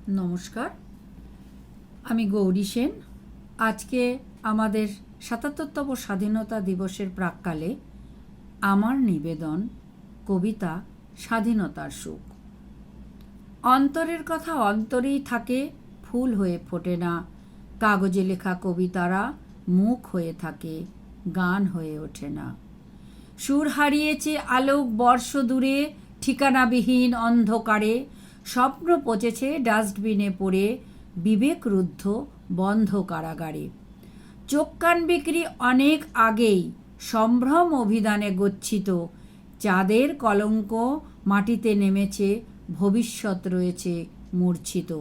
নমস্কার, আমি গৌরী সেন। আজকে আমাদের ৭৭তম স্বাধীনতা দিবসের প্রাক্কালে আমার নিবেদন কবিতা স্বাধীনতার সুখ। অন্তরের কথা অন্তরেই থাকে, ফুল হয়ে ফোটে না। কাগজে লেখা কবিতারা মুখ হয়ে থাকে, গান হয়ে ওঠে না। সুর হারিয়েছে আলোক বর্ষ দূরে, ঠিকানাবিহীন অন্ধকারে। স্বপ্ন পচেছে ডাস্টবিনে পড়ে, বিবেকরুদ্ধ বন্ধ কারাগারে। চোখ কান বিক্রি অনেক আগেই সম্ভ্রম অভিধানে গচ্ছিত। চাঁদের কলঙ্ক মাটিতে নেমেছে, ভবিষ্যৎ রয়েছে মূর্ছিত।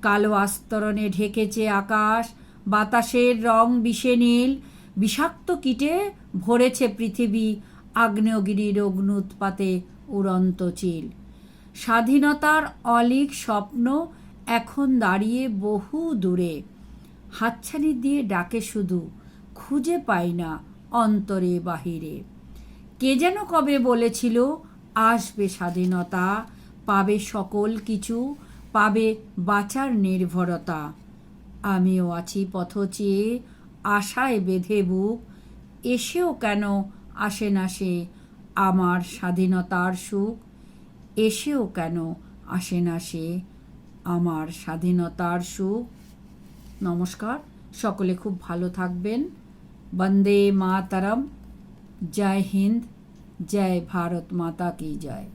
কালো আস্তরণে ঢেকেছে আকাশ, বাতাসের রং বিষে নীল। বিষাক্ত কীটে ভরেছে পৃথিবী, আগ্নেয়গিরির অগ্ন্যুৎপাতে উড়ন্ত চিল। স্বাধীনতার অলীক স্বপ্ন এখন দাঁড়িয়ে বহু দূরে। হাতছানি দিয়ে ডাকে শুধু, খুঁজে পাই না অন্তরে বাহিরে। কে যেন কবে বলেছিল, আসবে স্বাধীনতা, পাবে সকল কিছু, পাবে বাঁচার নির্ভরতা। আমিও আছি পথ চেয়ে, আশায় বেঁধে বুক। এসেও কেন আসে না সে আমার স্বাধীনতার সুখ? এসেও কেন আসে না সে আমার স্বাধীনতার সুখ? নমস্কার, সকলে খুব ভালো থাকবেন। বন্দে মাতরম। জয় হিন্দ, জয় ভারত মাতা কি জয়।